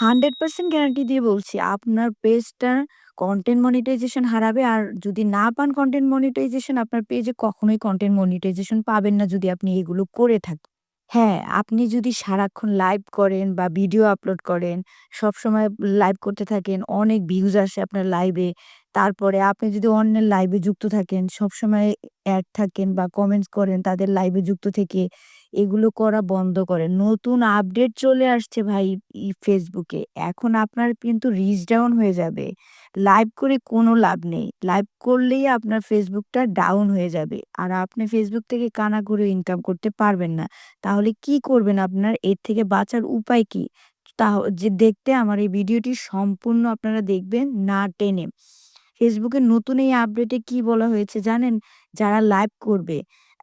100% guarantee দিয়ে বলছি আপনার পেজটার কনটেন্ট মনিটাইজেশন হারাবে। আর যদি না পান কনটেন্ট মনিটাইজেশন, আপনার পেজে কখনোই কনটেন্ট মনিটাইজেশন পাবেন না যদি আপনি এগুলো করে থাকেন। হ্যাঁ, আপনি যদি সারাক্ষণ লাইভ করেন বা ভিডিও আপলোড করেন, সবসময় লাইভ করতে থাকেন, অনেক ভিউজ আসে আপনার লাইভে। তারপরে আপনি যদি অন্যের লাইভে যুক্ত থাকেন, সবসময় অ্যাড থাকেন বা কমেন্টস করেন তাদের লাইভে যুক্ত থেকে, এগুলো করা বন্ধ করেন। নতুন আপডেট চলে আসছে ভাই ফেসবুকে। এখন আপনার কিন্তু রিচ ডাউন হয়ে যাবে। লাইভ করে কোনো লাভ নেই। লাইভ করলেই আপনার ফেসবুকটা ডাউন হয়ে যাবে। আর আপনি ফেসবুক থেকে কানাঘুরে ইনকাম করতে পারবেন না। তাহলে কি করবেন আপনার? এর থেকে বাঁচার উপায় কি? যে দেখতে আমার এই ভিডিওটি সম্পূর্ণ আপনারা দেখবেন না টেনে। ফেসবুকের নতুন এই আপডেটে কি বলা হয়েছে জানেন? যারা লাইভ করবে,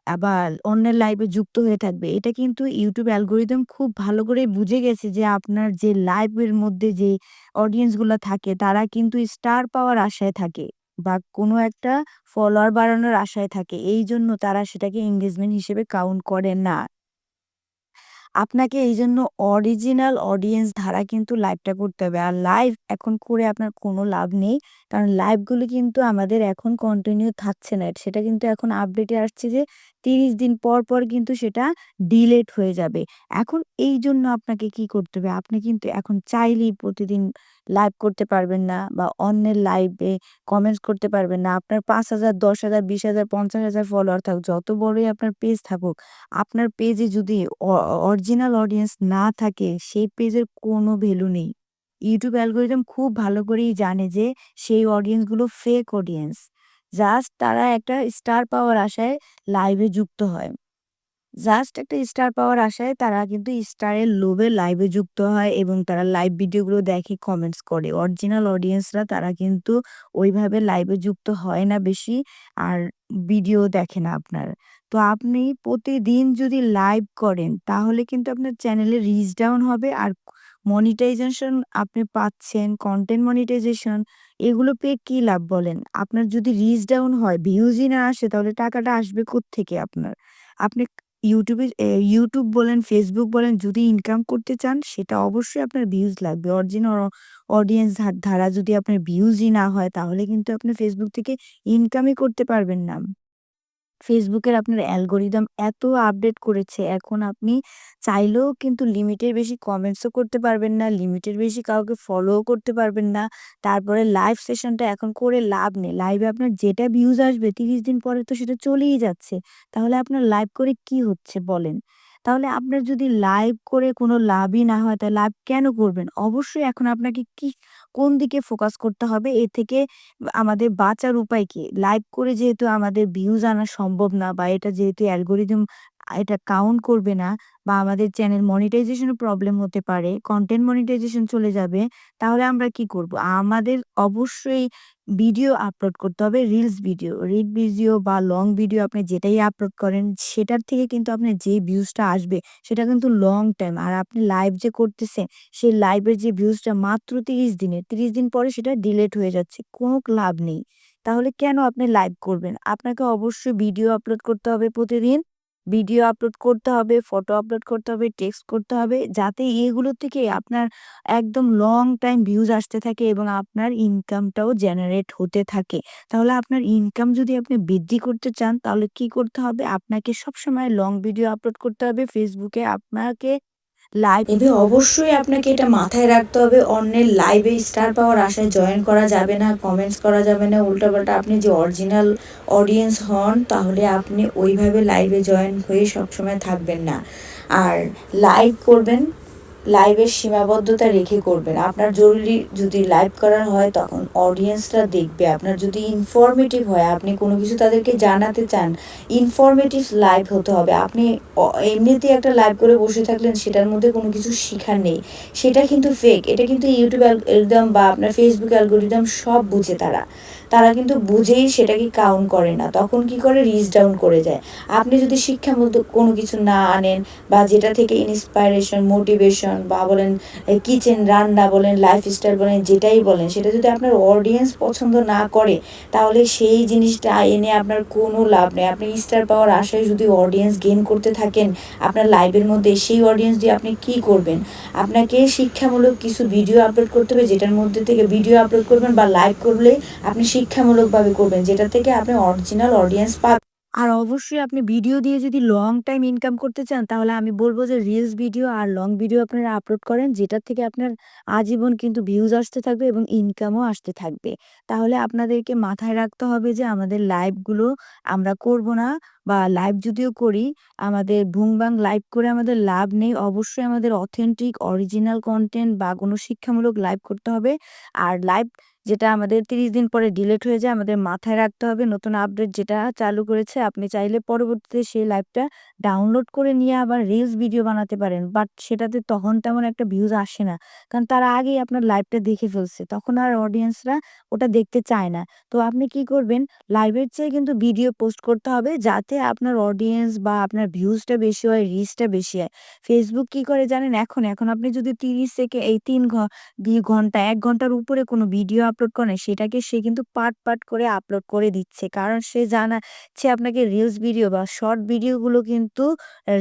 আবার অন্যের লাইভে যুক্ত হয়ে থাকবে। এটা কিন্তু YouTube অ্যালগরিদম খুব ভালো করেই বুঝে গেছে যে আপনার যে লাইভের মধ্যে যে অডিয়েন্স গুলা থাকে তারা কিন্তু স্টার পাওয়ার আশায় থাকে বা কোনো একটা ফলোয়ার বাড়ানোর আশায় থাকে। এইজন্য তারা সেটাকে এনগেজমেন্ট হিসেবে কাউন্ট করে না। আপনাকে এইজন্য অরিজিনাল অডিয়েন্স ধারা কিন্তু লাইভটা করতে হবে। আর লাইভ এখন করে আপনার কোনো লাভ নেই। কারণ লাইভগুলো কিন্তু আমাদের এখন কন্টিনিউ থাকছে না। সেটা কিন্তু এখন আপডেটে আসছে যে ৩০ দিন পর, পর কিন্তু সেটা ডিলেট হয়ে যাবে। এখন এইজন্য আপনাকে কি করতে হবে? আপনি কিন্তু এখন চাইলেই প্রতিদিন লাইভ করতে পারবেন না বা অন্যের লাইভে কমেন্টস করতে পারবেন না। আপনার ৫,০০০, ১০,০০০, ২০,০০০, ৫০,০০০ ফলোয়ার থাকুক, যত বড়ই আপনার পেজ থাকুক, আপনার পেজে যদি অ অরিজিনাল অডিয়েন্স না থাকে, সেই পেজের কোনো ভ্যালু নেই। YouTube অ্যালগরিদম খুব ভালো করেই জানে যে সেই অডিয়েন্সগুলো ফেক অডিয়েন্স। জাস্ট তারা একটা স্টার পাওয়ার আশায় লাইভে যুক্ত হয়। জাস্ট একটা স্টার পাওয়ার আশায় তারা কিন্তু স্টারের লোভে লাইভে যুক্ত হয় এবং তারা লাইভ ভিডিওগুলো দেখে কমেন্টস করে। অরিজিনাল অডিয়েন্সরা তারা কিন্তু ওইভাবে লাইভে যুক্ত হয় না বেশি, আর ভিডিও দেখে না আপনার। তো আপনি প্রতিদিন যদি লাইভ করেন তাহলে কিন্তু আপনার চ্যানেলে রিচ ডাউন হবে আর মনিটাইজেশন আপনি পাচ্ছেন, কনটেন্ট মনিটাইজেশন এগুলো পেয়ে কি লাভ বলেন? আপনার যদি রিচ ডাউন হয়, ভিউজই না আসে তাহলে টাকাটা আসবে কোত্থেকে আপনার? আপনি YouTube বলেন, Facebook বলেন, যদি ইনকাম করতে চান সেটা অবশ্যই আপনার ভিউজ লাগবে। অরিজিনাল অডিয়েন্স ধারা যদি আপনার ভিউজই না হয় তাহলে কিন্তু আপনি Facebook থেকে ইনকামই করতে পারবেন না। ফেসবুকের আপনার অ্যালগরিদম এত আপডেট করেছে, এখন আপনি চাইলেও কিন্তু লিমিটের বেশি কমেন্টসও করতে পারবেন না, লিমিটের বেশি কাউকে ফলোও করতে পারবেন না। তারপরে লাইভ সেশনটা এখন করে লাভ নেই। লাইভে আপনার যেটা ভিউজ আসবে ৩০ দিন পরে তো সেটা চলেই যাচ্ছে। তাহলে আপনার লাইভ করে কি হচ্ছে বলেন? তাহলে আপনার যদি লাইভ করে কোনো লাভই না হয় তাহলে লাইভ কেন করবেন? অবশ্যই এখন আপনাকে কোন দিকে ফোকাস করতে হবে এ থেকে আমাদের বাঁচার উপায় কি? লাইভ করে যেহেতু আমাদের ভিউজ আনা সম্ভব না বা এটা যেহেতু অ্যালগরিদম এটা কাউন্ট করবে না বা আমাদের চ্যানেল মনিটাইজেশন এ প্রবলেম হতে পারে, কনটেন্ট মনিটাইজেশন চলে যাবে। তাহলে আমরা কি করব? আমাদের অবশ্যই ভিডিও আপলোড করতে হবে, রিলস ভিডিও। রিল ভিডিও বা লং ভিডিও আপনি যেটাই আপলোড করেন সেটার থেকে কিন্তু আপনার যে ভিউজটা আসবে সেটা কিন্তু লং টাইম। আর আপনি লাইভ যে করতেছেন সেই লাইভের যে ভিউজটা মাত্র ৩০ দিনের, ৩০ দিন পরে সেটা ডিলেট হয়ে যাচ্ছে। কোনো লাভ নেই। তাহলে কেন আপনি লাইভ করবেন? আপনাকে অবশ্যই ভিডিও আপলোড করতে হবে প্রতিদিন। ভিডিও আপলোড করতে হবে, ফটো আপলোড করতে হবে, টেক্সট করতে হবে যাতে এগুলো থেকে আপনার একদম লং টাইম ভিউজ আসতে থাকে এবং আপনার ইনকামটাও জেনারেট হতে থাকে। তাহলে আপনার ইনকাম যদি আপনি বৃদ্ধি করতে চান তাহলে কি করতে হবে? আপনাকে সবসময় লং ভিডিও আপলোড করতে হবে ফেসবুকে। আপনাকে লাইভে অবশ্যই আপনাকে এটা মাথায় রাখতে হবে, অন্যের লাইভে স্টার পাওয়ার আশায় জয়েন করা যাবে না, কমেন্টস করা যাবে না উল্টাপাল্টা। আপনি যে অরিজিনাল অডিয়েন্স হন তাহলে আপনি ওইভাবে লাইভে জয়েন হয়ে সবসময় থাকবেন না। আর লাইভ করবেন, লাইভের সীমাবদ্ধতা রেখে করবেন। আপনার জরুরি যদি লাইভ করার হয় তখন অডিয়েন্সরা দেখবে। আপনার যদি ইনফরমেটিভ হয়, আপনি কোনো কিছু তাদেরকে জানাতে চান, ইনফরমেটিভ লাইভ হতে হবে। আপনি এমনিতেই একটা লাইভ করে বসে থাকলেন সেটার মধ্যে কোনো কিছু শিখার নেই। সেটা কিন্তু ফেক। এটা কিন্তু YouTube অ্যালগরিদম বা আপনার Facebook অ্যালগরিদম সব বুঝে তারা। তারা কিন্তু বুঝেই সেটাকে কাউন্ট করে না। তখন কি করে? রিচ ডাউন করে যায়। আপনি যদি শিক্ষামূলক কোনো কিছু না আনেন বা যেটা থেকে ইন্সপাইরেশন, মোটিভেশন বা বলেন কিচেন রান্না বলেন, লাইফস্টাইল বলেন, যেটাই বলেন সেটা যদি আপনার অডিয়েন্স পছন্দ না করে তাহলে সেই জিনিসটা এনে আপনার কোনো লাভ নেই। আপনি স্টার পাওয়ার আশায় যদি অডিয়েন্স গেইন করতে থাকেন আপনার লাইভের মধ্যে, সেই অডিয়েন্স দিয়ে আপনি কী করবেন? আপনাকে শিক্ষামূলক কিছু ভিডিও আপলোড করতে হবে, যেটার মধ্যে থেকে ভিডিও আপলোড করবেন বা লাইভ করলে আপনি শিক্ষামূলকভাবে করবেন, যেটা থেকে আপনি অরিজিনাল অডিয়েন্স পাবেন। আর অবশ্যই আপনি ভিডিও দিয়ে যদি লং টাইম ইনকাম করতে চান তাহলে আমি বলব যে রিলস ভিডিও আর লং ভিডিও আপনারা আপলোড করেন, যেটার থেকে আপনার আজীবন কিন্তু ভিউজ আসতে থাকবে এবং ইনকামও আসতে থাকবে। তাহলে আপনাদেরকে মাথায় রাখতে হবে যে আমাদের লাইভগুলো আমরা করব না, বা লাইভ যদিও করি আমাদের ভুংবাং লাইভ করে আমাদের লাভ নেই। অবশ্যই আমাদের অথেন্টিক অরিজিনাল কনটেন্ট বা কোনো শিক্ষামূলক লাইভ করতে হবে। আর লাইভ যেটা আমাদের ৩০ দিন পরে ডিলিট হয়ে যায়, আমাদের মাথায় রাখতে হবে নতুন আপডেট যেটা চালু করেছে আপনি চাইলে পরবর্তীতে সেই লাইভটা ডাউনলোড করে নিয়ে আবার রিলস ভিডিও বানাতে পারেন। বাট সেটাতে তখন তেমন একটা ভিউজ আসে না। কারণ তারা আগেই আপনার লাইভটা দেখে ফেলছে। তখন আর অডিয়েন্সরা ওটা দেখতে চায় না। তো আপনি কি করবেন, লাইভের চেয়ে কিন্তু ভিডিও পোস্ট করতে হবে যাতে আপনার অডিয়েন্স বা আপনার ভিউজটা বেশি হয়, রিচটা বেশি হয়। Facebook কি করে জানেন এখন আপনি যদি ৩০ থেকে এই ৩ ঘন্টা ১ ঘন্টার উপরে কোনো ভিডিও আপলোড করেন সেটাকে সে কিন্তু পার্ট করে আপলোড করে দিচ্ছে। কারণ সে জানাচ্ছে আপনাকে রিলস ভিডিও বা শর্ট ভিডিওগুলো কিন্তু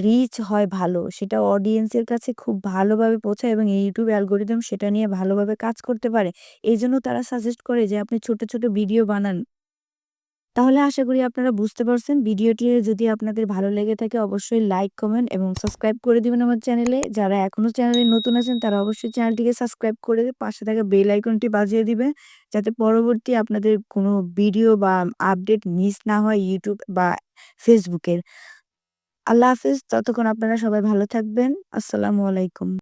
রিচ হয় ভালো। সেটা অডিয়েন্সের কাছে খুব ভালোভাবে পৌঁছায় এবং এই YouTube অ্যালগরিদম সেটা নিয়ে ভালোভাবে কাজ করতে পারে। এজন্য তারা সাজেস্ট করে যে আপনি ছোট ভিডিও বানান। তাহলে আশা করি আপনারা বুঝতে পারছেন। ভিডিওটি যদি আপনাদের ভালো লেগে থাকে অবশ্যই লাইক, কমেন্ট এবং সাবস্ক্রাইব করে দিবেন আমার চ্যানেলে। যারা এখনো চ্যানেলে নতুন আছেন তারা অবশ্যই চ্যানেলটিকে সাবস্ক্রাইব করে পাশে থাকা বেল আইকনটি বাজিয়ে দিবেন। যাতে পরবর্তী আপনাদের কোনো ভিডিও বা আপডেট মিস না হয় YouTube বা Facebook এর। আল্লাহ হাফেজ। ততক্ষণ আপনারা সবাই ভালো থাকবেন। আসসালামু আলাইকুম।